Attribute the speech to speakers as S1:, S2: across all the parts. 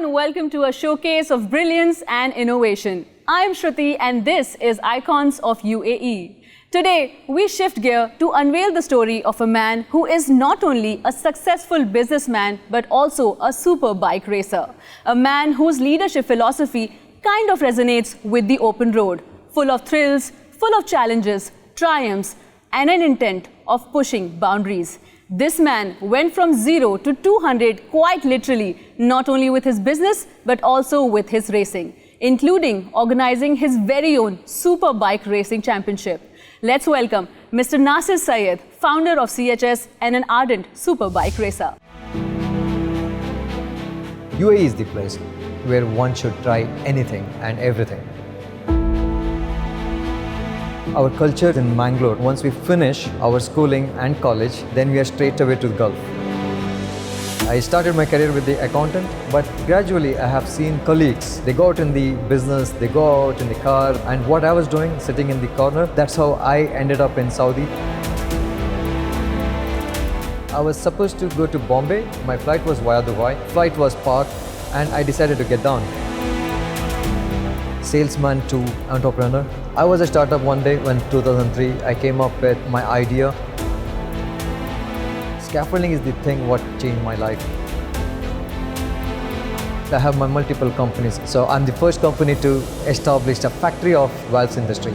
S1: everyone, welcome to a showcase of brilliance and innovation. I'm Shruti and this is Icons of UAE. Today, we shift gear to unveil the story of a man who is not only a successful businessman but also a super bike racer. A man whose leadership philosophy kind of resonates with the open road, full of thrills, full of challenges, triumphs, and an intent of pushing boundaries. This man went from 0 to 200 quite literally, not only with his business but also with his racing, including organizing his very own super bike racing championship. Let's welcome Mr. Nasir Syed, founder of CHS and an ardent super bike racer.
S2: UAE is the place where one should try anything and everything. Our culture in Mangalore, once we finish our schooling and college, then we are straight away to the Gulf. I started my career with the accountant, but gradually I have seen colleagues, they go out in the business, they go out in the car, and what I was doing, sitting in the corner, that's how I ended up in Saudi. I was supposed to go to Bombay, my flight was via Dubai, flight was parked, and I decided to get down. Salesman to entrepreneur. I was a startup one day when 2003, I came up with my idea. Scaffolding is the thing what changed my life. I have my multiple companies, so I'm the first company to establish a factory of valves industry.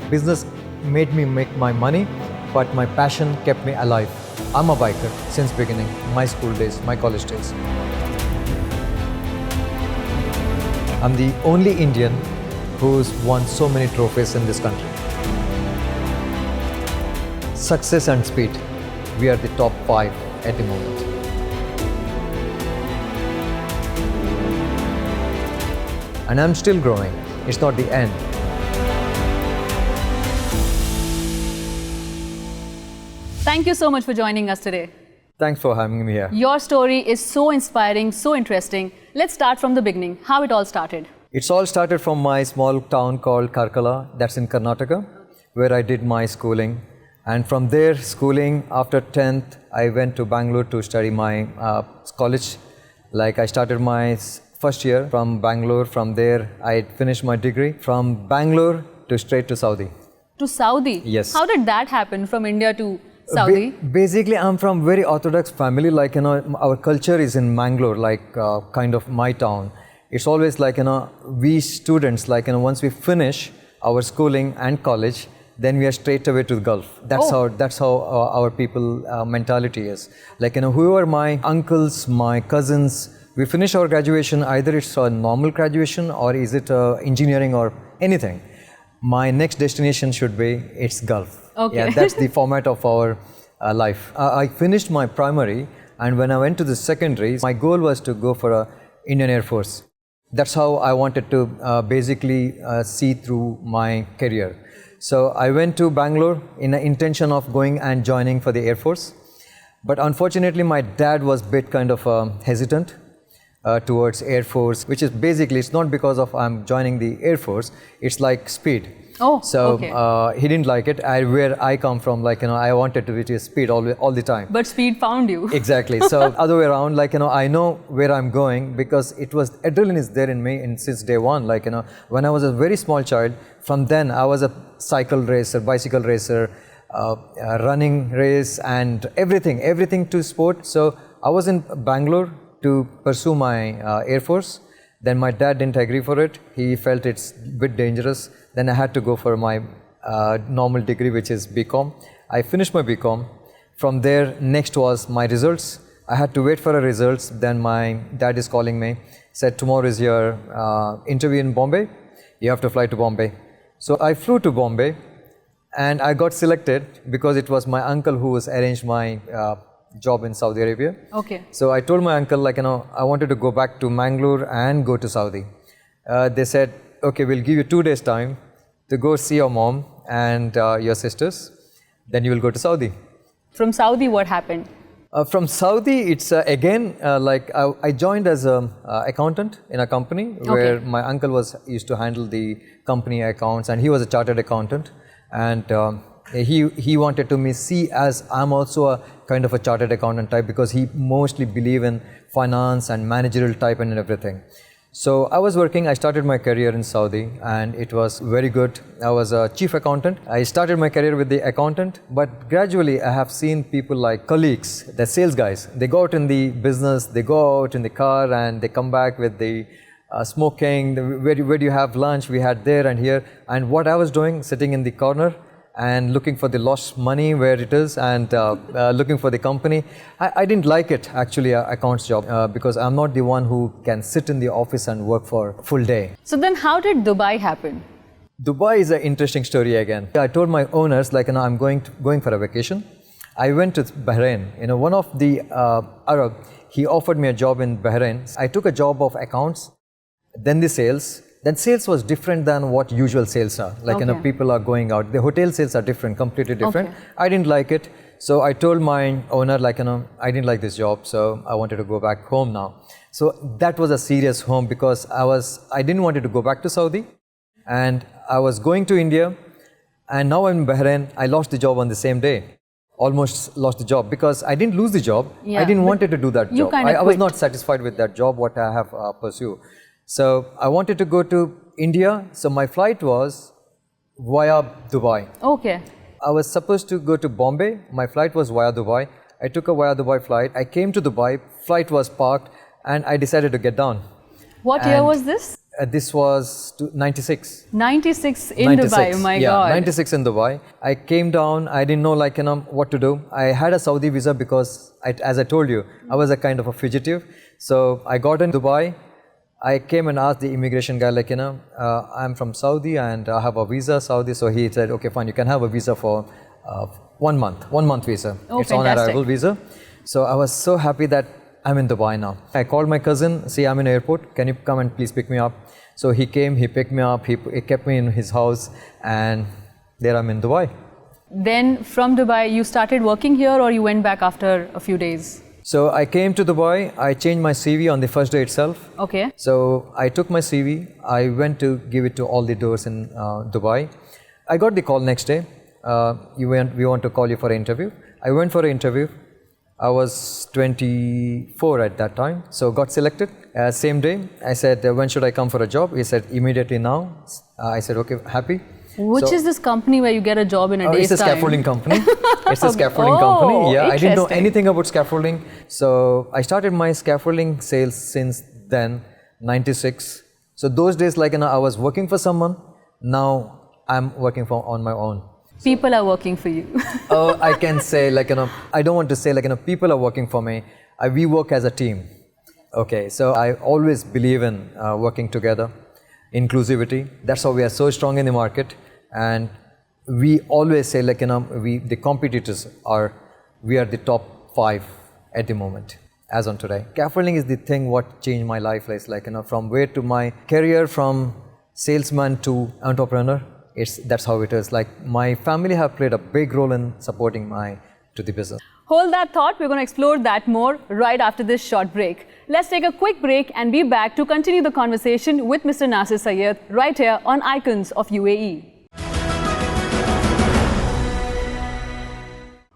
S2: Business made me make my money, but my passion kept me alive. I'm a biker since beginning, my school days, my college days. I'm the only Indian who's won so many trophies in this country. Success and speed, we are the top 5 at the moment. And I'm still growing, it's not the end.
S1: Thank you so much for joining us today.
S2: Thanks for having me here.
S1: Your story is so inspiring, so interesting. Let's start from the beginning, how it all started.
S2: It's all started from my small town called Karkala, that's in Karnataka, where I did my schooling. And from there, schooling, after 10th, I went to Bangalore to study my college. Like I started my first year from Bangalore. From there, I finished my degree. From Bangalore to straight to Saudi.
S1: To Saudi?
S2: Yes.
S1: How did that happen from India to Saudi?
S2: Basically, I'm from very orthodox family. Like, our culture is in Mangalore, like kind of my town. It's always like, we students, like, once we finish our schooling and college, then we are straight away to the Gulf. That's how our people mentality is. Like, whoever my uncles, my cousins, we finish our graduation, either it's a normal graduation or is it engineering or anything. My next destination should be, it's Gulf.
S1: Okay.
S2: Yeah, that's the format of our life. I finished my primary, and when I went to the secondary, my goal was to go for a Indian Air Force. That's how I wanted to basically see through my career. So I went to Bangalore in the intention of going and joining for the Air Force. But unfortunately, my dad was a bit kind of hesitant towards Air Force, which is basically, it's not because of I'm joining the Air Force, it's like speed.
S1: Oh,
S2: so
S1: okay.
S2: He didn't like it. Where I come from, like, I wanted to be speed all the time.
S1: But speed found you.
S2: Exactly. So other way around, like, I know where I'm going because it was, adrenaline is there in me since day one. Like, when I was a very small child, from then I was a cycle racer, bicycle racer, running race and everything to sport. So I was in Bangalore to pursue my Air Force. Then my dad didn't agree for it. He felt it's a bit dangerous. Then I had to go for my normal degree, which is BCom. I finished my BCom. From there, next was my results. I had to wait for the results. Then my dad is calling me, said, tomorrow is your interview in Bombay. You have to fly to Bombay. So I flew to Bombay and I got selected because it was my uncle who was arranged my job in Saudi Arabia.
S1: Okay.
S2: So I told my uncle, like, I wanted to go back to Mangalore and go to Saudi. They said, okay, we'll give you 2 days time to go see your mom and your sisters. Then you will go to Saudi.
S1: From Saudi, what happened?
S2: From Saudi, it's again, like I joined as an accountant in a company where my uncle used to handle the company accounts, and he was a chartered accountant. And He wanted to me see as I'm also a kind of a chartered accountant type, because he mostly believe in finance and managerial type and everything. So I was working, I started my career in Saudi and it was very good. I was a chief accountant. I started my career with the accountant, but gradually I have seen people like colleagues, the sales guys, they go out in the business, they go out in the car and they come back with the smoking, where do you have lunch, we had there and here. And what I was doing, sitting in the corner and looking for the lost money where it is, and looking for the company. I didn't like it actually, accounts job, because I'm not the one who can sit in the office and work for full day.
S1: So then how did Dubai happen?
S2: Dubai is an interesting story again. I told my owners, like, I'm going for a vacation. I went to Bahrain. One of the Arab, he offered me a job in Bahrain. I took a job of accounts, then the sales. Then sales was different than what usual sales are. Like, people are going out. The hotel sales are different, completely different. I didn't like it. So I told my owner, like, I didn't like this job. So I wanted to go back home now. So that was a serious home, because I didn't want to go back to Saudi. And I was going to India. And now I'm in Bahrain. I lost the job on the same day. Almost lost the job, because I didn't lose the job. I didn't want to do that job. I was not satisfied with that job, what I have pursued. So I wanted to go to India, so my flight was via Dubai.
S1: Okay.
S2: I was supposed to go to Bombay, my flight was via Dubai. I took a via Dubai flight, I came to Dubai, flight was parked, and I decided to get down.
S1: What year was this?
S2: This was 96.
S1: 96 in 96. Dubai, my God.
S2: 96 in Dubai. I came down, I didn't know what to do. I had a Saudi visa because, as I told you, I was a kind of a fugitive. So I got in Dubai. I came and asked the immigration guy, like, I'm from Saudi and I have a visa Saudi. So he said, okay, fine, you can have a visa for 1 month visa.
S1: Oh,
S2: it's on arrival visa. So I was so happy that I'm in Dubai now. I called my cousin, see, I'm in airport. Can you come and please pick me up? So he came, he picked me up, he kept me in his house, and there I'm in Dubai.
S1: Then from Dubai, you started working here, or you went back after a few days?
S2: So I came to Dubai, I changed my CV on the first day itself.
S1: Okay.
S2: So I took my CV, I went to give it to all the doors in Dubai. I got the call next day, we want to call you for an interview. I went for an interview. I was 24 at that time, so got selected. Same day, I said, when should I come for a job? He said, immediately now. I said, okay, happy.
S1: Which is this company where you get a job in a day's time?
S2: It's a scaffolding company. It's a scaffolding company. Yeah, I didn't know anything about scaffolding. So I started my scaffolding sales since then, 96. So those days, like, I was working for someone. Now I'm working on my own.
S1: People are working for you.
S2: I can say, like, I don't want to say, like, people are working for me. We work as a team. Okay, so I always believe in working together, inclusivity. That's how we are so strong in the market. And we always say, like, the competitors we are the top 5 at the moment, as on today. Scaffolding is the thing what changed my life. Like, from where to my career, from salesman to entrepreneur. That's how it is. Like, my family have played a big role in supporting to the business.
S1: Hold that thought. We're going to explore that more right after this short break. Let's take a quick break and be back to continue the conversation with Mr. Nasir Syed right here on Icons of UAE.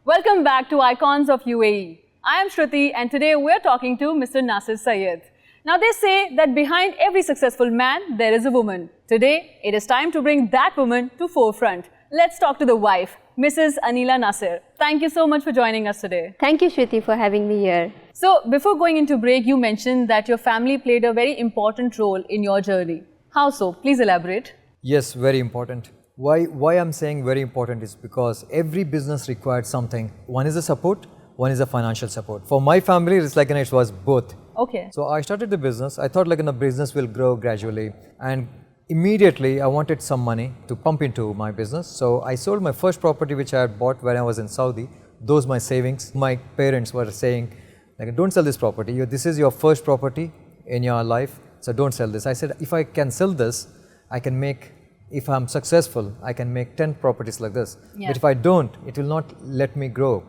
S1: Welcome back to Icons of UAE. I am Shruti, and today we're talking to Mr. Nasir Syed. Now, they say that behind every successful man, there is a woman. Today, it is time to bring that woman to forefront. Let's talk to the wife, Mrs. Anila Nasir. Thank you so much for joining us today.
S3: Thank you, Shruti, for having me here.
S1: So, before going into break, you mentioned that your family played a very important role in your journey. How so? Please elaborate.
S2: Yes, very important. Why I'm saying very important is because every business required something. One is a support, one is a financial support. For my family, it's like, it was both.
S1: Okay.
S2: So I started the business. I thought, like, business will grow gradually, and immediately I wanted some money to pump into my business. So I sold my first property, which I had bought when I was in Saudi. Those my savings. My parents were saying, like, don't sell this property. This is your first property in your life, so don't sell this. I said, if I can sell this, I can make, if I'm successful, I can make 10 properties like this.
S1: Yeah.
S2: But if I don't, it will not let me grow.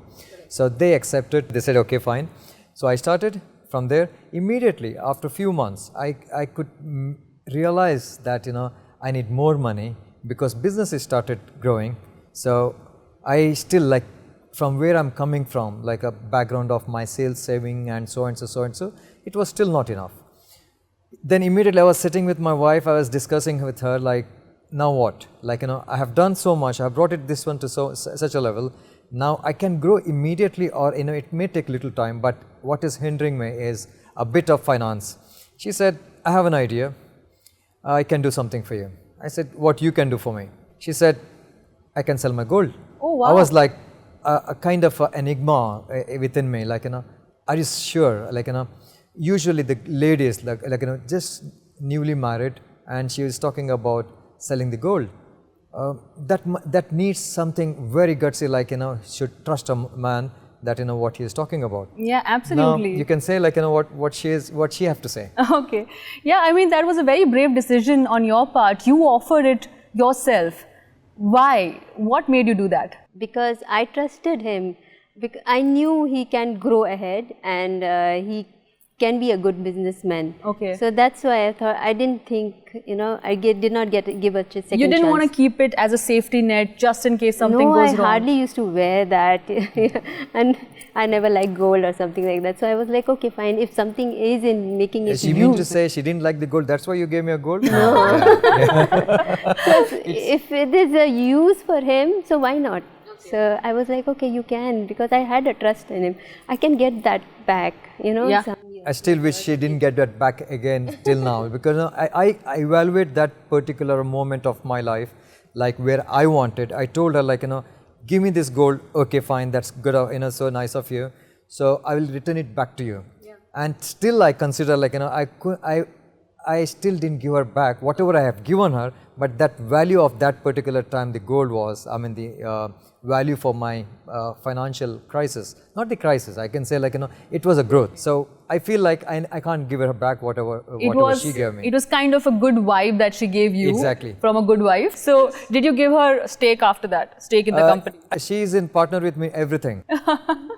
S2: So they accepted. They said, okay, fine. So I started. From there, immediately after a few months, I could realize that, I need more money, because businesses started growing. So I still like, from where I'm coming from, like a background of my sales, saving and so and so, it was still not enough. Then immediately I was sitting with my wife, I was discussing with her like, now what? Like, I have done so much, I have brought this one to such a level. Now I can grow immediately, or it may take little time, but what is hindering me is a bit of finance. She said, I have an idea, I can do something for you. I said, what you can do for me? She said, I can sell my gold.
S1: Oh, wow.
S2: I was like, a kind of enigma within me, like, are you sure? Like, usually the ladies, just newly married, and she was talking about selling the gold. That needs something very gutsy, like, should trust a man that, what he is talking about.
S1: Yeah, absolutely.
S2: Now, you can say, like, what she have to say.
S1: Okay. Yeah, I mean, that was a very brave decision on your part. You offered it yourself. Why? What made you do that?
S3: Because I trusted him. Because I knew he can grow ahead and he can be a good businessman.
S1: Okay.
S3: So that's why I thought, I didn't think, I did not give a second chance.
S1: You didn't want to keep it as a safety net just in case something
S3: no,
S1: goes
S3: I
S1: wrong.
S3: hardly used to wear that. And I never liked gold or something like that. So I was like, okay, fine. If something is in making it
S2: She mean to say she didn't like the gold, that's why you gave me a gold?
S3: No. If it is a use for him, so why not? So I was like, okay, you can, because I had a trust in him. I can get that back,
S1: Yeah.
S2: I still wish she didn't get that back again till now, because I evaluate that particular moment of my life, like where I wanted. I told her, like, give me this gold. Okay, fine, that's good, so nice of you. So I will return it back to you. Yeah. And still I consider, like, I still didn't give her back whatever I have given her, but that value of that particular time, the gold was, the value for my financial crisis. Not the crisis, I can say, like, it was a growth. So I feel like I can't give her back whatever she gave me.
S1: It was kind of a good vibe that she gave you.
S2: Exactly.
S1: From a good wife. So did you give her stake after that? Stake in the company?
S2: She is in partner with me, everything.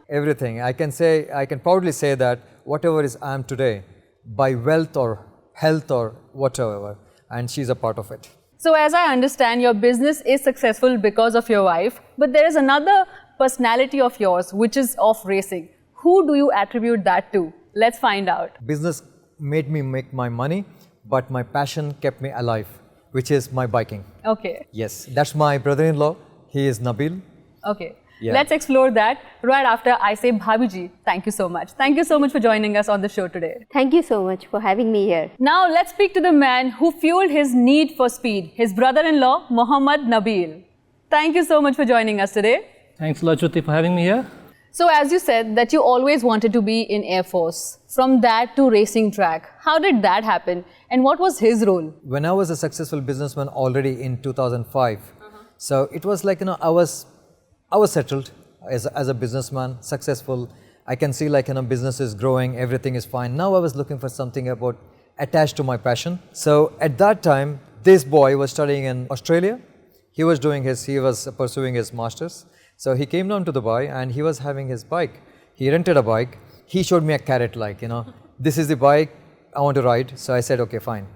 S2: Everything. I can proudly say that whatever I am today, by wealth or health or whatever, and she's a part of it.
S1: So as I understand, your business is successful because of your wife, but there is another personality of yours, which is of racing. Who do you attribute that to? Let's find out.
S2: Business made me make my money, but my passion kept me alive, which is my biking.
S1: Okay.
S2: Yes, that's my brother-in-law. He is Nabil.
S1: Okay.
S2: Yeah.
S1: Let's explore that right after I say Bhabiji. Thank you so much. Thank you so much for joining us on the show today.
S3: Thank you so much for having me here.
S1: Now let's speak to the man who fueled his need for speed, his brother-in-law, Mohammad Nabil. Thank you so much for joining us today.
S4: Thanks a lot, Shruti, for having me here.
S1: So as you said that you always wanted to be in Air Force, from that to racing track, how did that happen and what was his role?
S2: When I was a successful businessman already in 2005, so it was like, I was settled as a businessman, successful. I can see, like, business is growing, everything is fine. Now I was looking for something attached to my passion. So at that time, this boy was studying in Australia. He was pursuing his masters. So he came down to Dubai and he was having his bike. He rented a bike. He showed me a carrot, like, this is the bike I want to ride. So I said, okay, fine.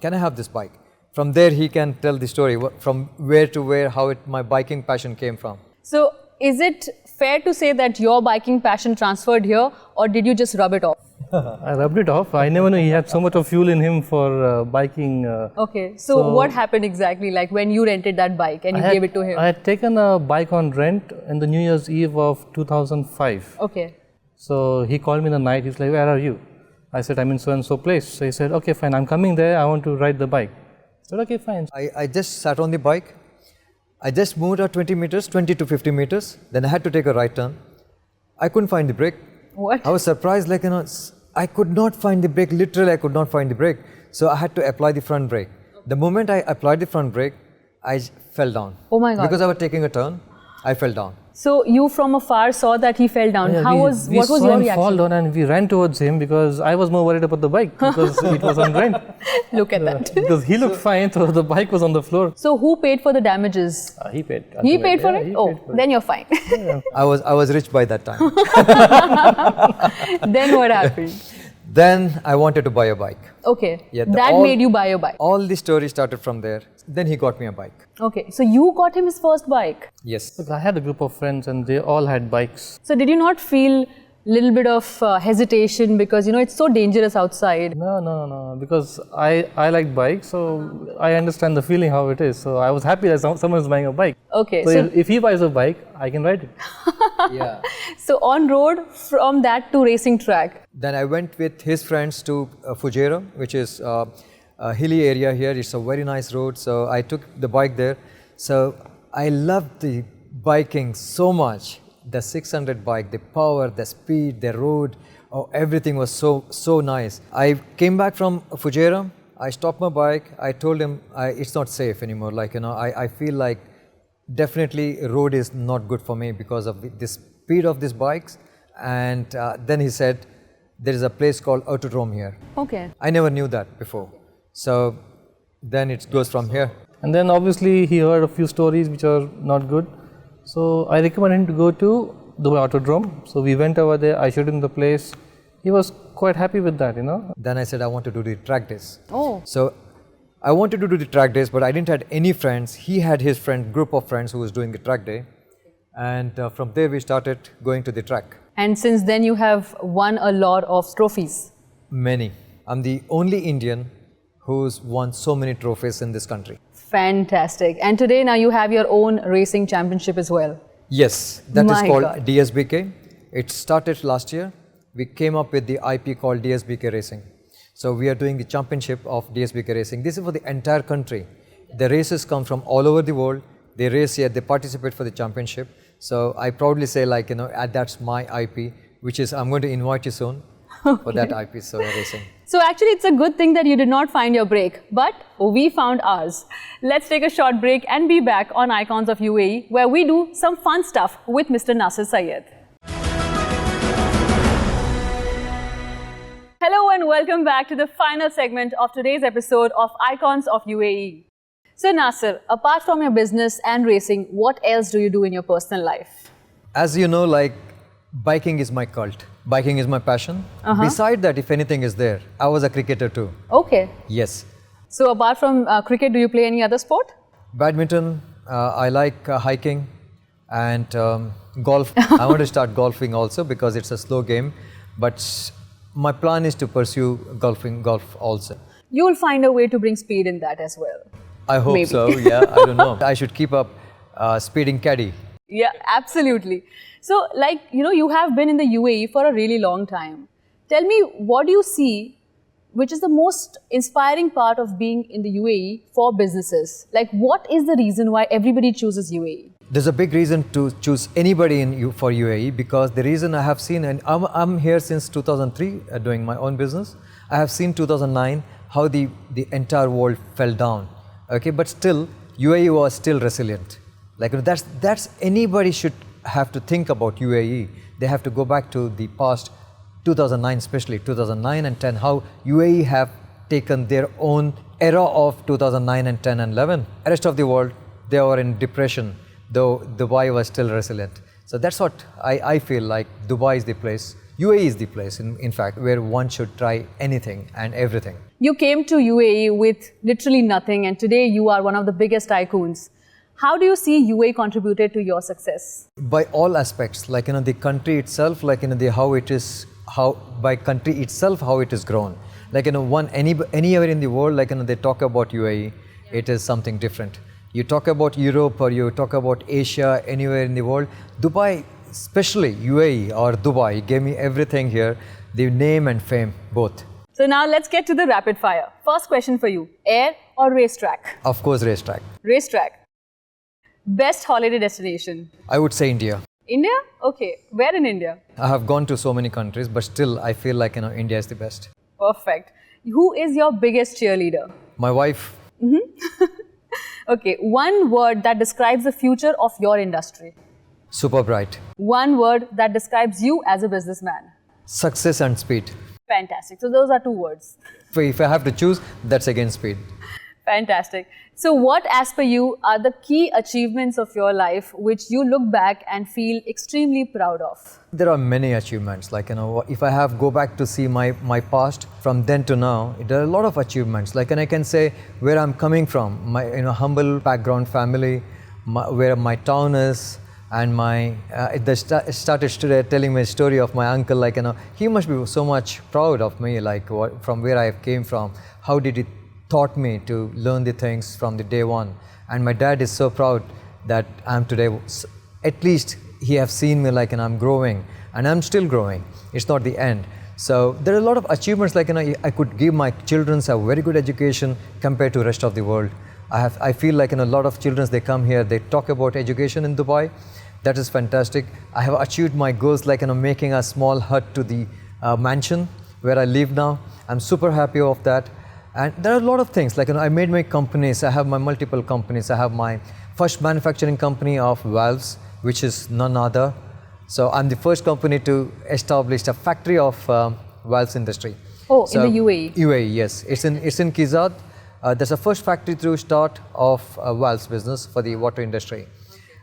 S2: Can I have this bike? From there, he can tell the story from where to where, how my biking passion came from.
S1: So is it fair to say that your biking passion transferred here, or did you just rub it off?
S4: I rubbed it off. I never knew he had so much of fuel in him for biking.
S1: Okay, so what happened exactly, like when you rented that bike and you gave it to him?
S4: I had taken a bike on rent on the New Year's Eve of 2005.
S1: Okay.
S4: So he called me in the night. He's like, where are you? I said, I'm in so and so place. So he said, okay, fine, I'm coming there. I want to ride the bike. I said, okay, fine.
S2: I just sat on the bike. I just moved out 20 to 50 meters. Then I had to take a right turn. I couldn't find the brake.
S1: What?
S2: I was surprised, like, I could not find the brake. Literally, I could not find the brake. So I had to apply the front brake. The moment I applied the front brake, I fell down.
S1: Oh my God.
S2: Because I was taking a turn, I fell down.
S1: So you from afar saw that he fell down.
S4: Yeah,
S1: what was your
S4: saw him
S1: reaction?
S4: fall down and we ran towards him because I was more worried about the bike because it was on rent.
S1: Look at that.
S4: Because he looked fine, so the bike was on the floor.
S1: So who paid for the damages?
S4: He paid.
S1: He paid for it?
S4: He
S1: Oh,
S4: paid for it.
S1: then you're fine.
S2: I was rich by that time.
S1: Then what happened?
S2: Then I wanted to buy a bike.
S1: Okay.
S2: Yeah,
S1: That made you buy a bike.
S2: All the story started from there. Then he got me a bike.
S1: Okay. So you got him his first bike.
S2: Yes.
S4: Look, I had a group of friends and they all had bikes.
S1: So did you not feel little bit of hesitation because it's so dangerous outside?
S4: No, because I like bikes, so I understand the feeling how it is. So I was happy that someone is buying a bike.
S1: Okay.
S4: So if he buys a bike, I can ride it.
S2: Yeah.
S1: So on road from that to racing track.
S2: Then I went with his friends to Fujairah, which is a hilly area here. It's a very nice road. So I took the bike there. So I loved the biking so much. The 600 bike, the power, the speed, the road, everything was so nice. I came back from Fujairah. I stopped my bike. I told him it's not safe anymore. I feel like definitely road is not good for me because of the speed of these bikes. And then he said, there is a place called Autodrome here.
S1: Okay.
S2: I never knew that before. So then it goes from here.
S4: And then obviously he heard a few stories which are not good. So I recommended him to go to Dubai Autodrome. So we went over there, I showed him the place. He was quite happy with that,
S2: Then I said I want to do the track days.
S1: Oh.
S2: So I wanted to do the track days, but I didn't have any friends. He had his group of friends who was doing the track day. And from there we started going to the track.
S1: And since then you have won a lot of trophies.
S2: Many. I'm the only Indian who's won so many trophies in this country.
S1: Fantastic. And today now you have your own racing championship as well.
S2: Yes, that is
S1: My
S2: called
S1: God.
S2: DSBK. It started last year. We came up with the IP called DSBK Racing. So we are doing the championship of DSBK Racing. This is for the entire country. The races come from all over the world. They race here, they participate for the championship. So I proudly say that's my IP, which is I'm going to invite you soon for that IP racing.
S1: So actually it's a good thing that you did not find your break, but we found ours. Let's take a short break and be back on Icons of UAE, where we do some fun stuff with Mr. Nasir Syed. Hello and welcome back to the final segment of today's episode of Icons of UAE. So Nasir, apart from your business and racing, what else do you do in your personal life?
S2: As you know, biking is my cult. Biking is my passion. Beside that, if anything is there, I was a cricketer too.
S1: Okay.
S2: Yes.
S1: So apart from cricket, do you play any other sport?
S2: Badminton, I like hiking and golf. I want to start golfing also because it's a slow game. But my plan is to pursue golf also.
S1: You will find a way to bring speed in that as well.
S2: I hope
S1: Maybe.
S2: so, yeah, I don't know. I should keep up speeding caddy.
S1: Yeah, absolutely. So, you have been in the UAE for a really long time. Tell me, what do you see, which is the most inspiring part of being in the UAE for businesses? What is the reason why everybody chooses UAE?
S2: There's a big reason to choose anybody for UAE because the reason I have seen, and I'm here since 2003 doing my own business. I have seen 2009 how the entire world fell down. Okay, but still UAE was still resilient. That's anybody should have to think about UAE. They have to go back to the past, 2009 especially, 2009 and 10, how UAE have taken their own era of 2009 and 10 and 11. The rest of the world, they were in depression, though Dubai was still resilient. So that's what I feel like. Dubai is the place, UAE is the place, in fact, where one should try anything and everything.
S1: You came to UAE with literally nothing, and today you are one of the biggest tycoons. How do you see UAE contributed to your success?
S2: By all aspects, the country itself, by country itself, how it is grown. Anywhere in the world, they talk about UAE, it is something different. You talk about Europe or you talk about Asia, anywhere in the world, Dubai, especially UAE or Dubai, gave me everything here, the name and fame, both.
S1: So now let's get to the rapid fire. First question for you, air or racetrack?
S2: Of course, racetrack.
S1: Racetrack. Best holiday destination?
S2: I would say India.
S1: India? Okay. Where in India?
S2: I have gone to so many countries, but still I feel like India is the best.
S1: Perfect. Who is your biggest cheerleader?
S2: My wife.
S1: Okay. One word that describes the future of your industry.
S2: Super bright.
S1: One word that describes you as a businessman.
S2: Success and speed.
S1: Fantastic. So those are two words.
S2: If I have to choose, that's again speed.
S1: Fantastic. So what, as per you, are the key achievements of your life which you look back and feel extremely proud of?
S2: There are many achievements. Like, if I go back to see my past from then to now, there are a lot of achievements. Like, and I can say where I'm coming from, my humble background family, where my town is, and they started today telling me a story of my uncle. Like, he must be so much proud of me. Like, from where I came from, how did he taught me to learn the things from the day one. And my dad is so proud that I'm today, at least he have seen me like, and I'm growing, and I'm still growing. It's not the end. So there are a lot of achievements, like, I could give my children a very good education compared to rest of the world. I feel like, a lot of children, they come here, they talk about education in Dubai. That is fantastic. I have achieved my goals, like, making a small hut to the mansion where I live now. I'm super happy of that. And there are a lot of things, like, I made my companies. I have my multiple companies. I have my first manufacturing company of valves, which is none other. So I'm the first company to establish a factory of valves industry.
S1: Oh,
S2: so
S1: in the UAE?
S2: UAE, yes. It's in Kizad. There's the first factory through start of valves business for the water industry.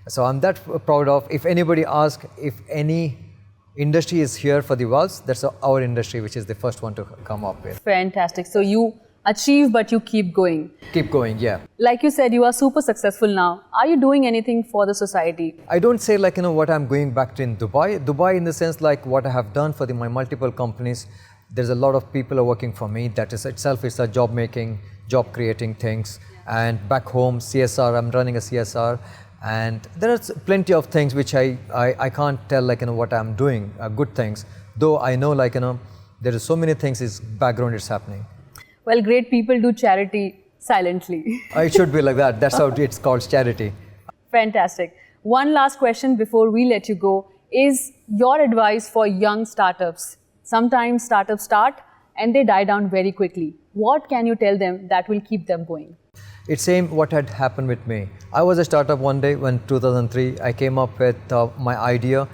S2: So I'm that proud of. If anybody asks if any industry is here for the valves, that's our industry, which is the first one to come up with.
S1: Fantastic. So you achieve, but you keep going.
S2: Keep going, yeah.
S1: Like you said, you are super successful now. Are you doing anything for the society?
S2: I don't say, like, what I'm going back to in Dubai. Dubai, in the sense, like, what I have done for my multiple companies, there's a lot of people are working for me. That is itself is a job making, job creating things. And back home, CSR, I'm running a CSR. And there are plenty of things which I can't tell, like, what I'm doing, good things. Though I know, like, there is so many things is background is happening.
S1: Well, great people do charity silently.
S2: It should be like that. That's how it's called, charity.
S1: Fantastic. One last question before we let you go is your advice for young startups. Sometimes startups start and they die down very quickly. What can you tell them that will keep them going?
S2: It's same what had happened with me. I was a startup one day when 2003, I came up with my idea.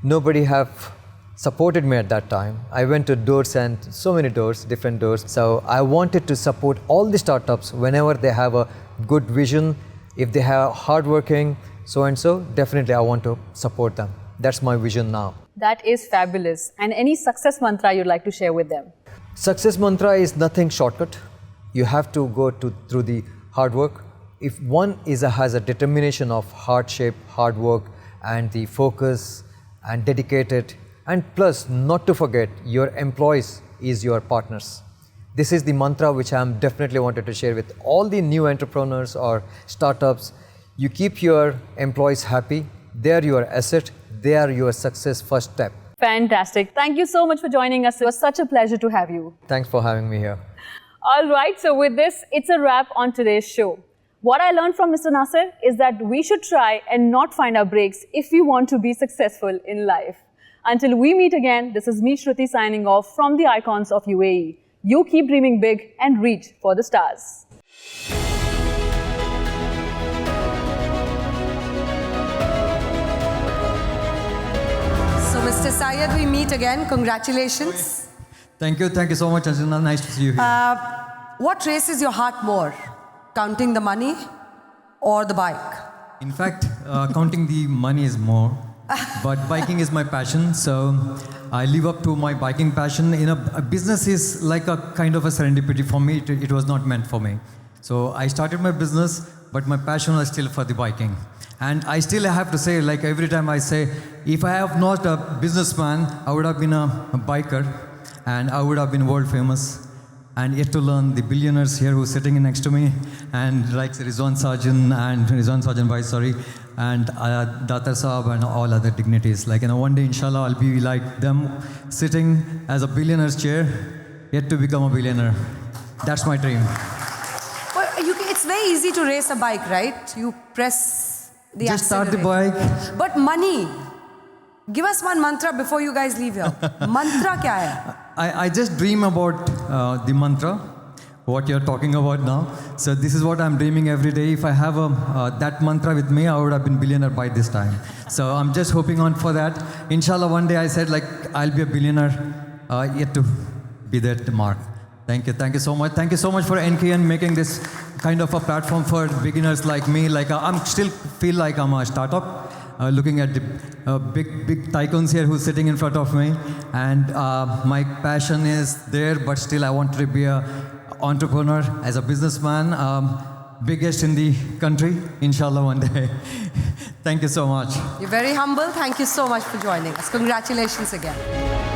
S2: Nobody have supported me at that time. I went to doors and so many doors, different doors. So I wanted to support all the startups whenever they have a good vision, if they have hardworking, so and so, definitely I want to support them. That's my vision now.
S1: That is fabulous. And any success mantra you'd like to share with them?
S2: Success mantra is nothing shortcut. You have to go through the hard work. If one has a determination of hardship, hard work, and the focus and dedicated, and plus not to forget your employees is your partners. This is the mantra which I am definitely wanted to share with all the new entrepreneurs or startups. You keep your employees happy. They are your asset. They are your success first step.
S1: Fantastic. Thank you so much for joining us. It was such a pleasure to have you.
S2: Thanks for having me here.
S1: All right, so with this, it's a wrap on today's show. What I learned from Mr. Nasir is that we should try and not find our breaks if we want to be successful in life. Until we meet again, this is me, Shruti, signing off from the Icons of UAE. You keep dreaming big and reach for the stars.
S5: So, Mr. Syed, we meet again. Congratulations.
S6: Thank you so much, Anjana. Nice to see you here.
S5: What races your heart more? Counting the money or the bike?
S6: In fact, counting the money is more, but biking is my passion. So I live up to my biking passion. A business is like a kind of a serendipity for me. It was not meant for me. So I started my business, but my passion was still for the biking. And I still have to say, like every time I say, if I have not a businessman, I would have been a biker. And I would have been world famous, and yet to learn the billionaires here who are sitting next to me, and like Rizwan Sarjan Bhai, sorry, and Datar Saab and all other dignitaries. Like, one day, inshallah, I'll be like them, sitting as a billionaire's chair, yet to become a billionaire. That's my dream.
S5: Well, it's very easy to race a bike, right? You press the
S6: Just start the
S5: accelerator.
S6: bike.
S5: But money. Give us one mantra before you guys leave here. Mantra kya hai?
S6: I just dream about the mantra, what you're talking about now. So this is what I'm dreaming every day. If I have that mantra with me, I would have been billionaire by this time. So I'm just hoping on for that. Inshallah, one day I said, like, I'll be a billionaire, yet to be that mark. Thank you so much. Thank you so much for NKN making this kind of a platform for beginners like me. Like I'm still feel like I'm a startup. Looking at the big tycoons here who's sitting in front of me, and my passion is there, but still I want to be a entrepreneur as a businessman, biggest in the country, inshallah one day. Thank you so much.
S5: You're very humble. Thank you so much for joining us. Congratulations again.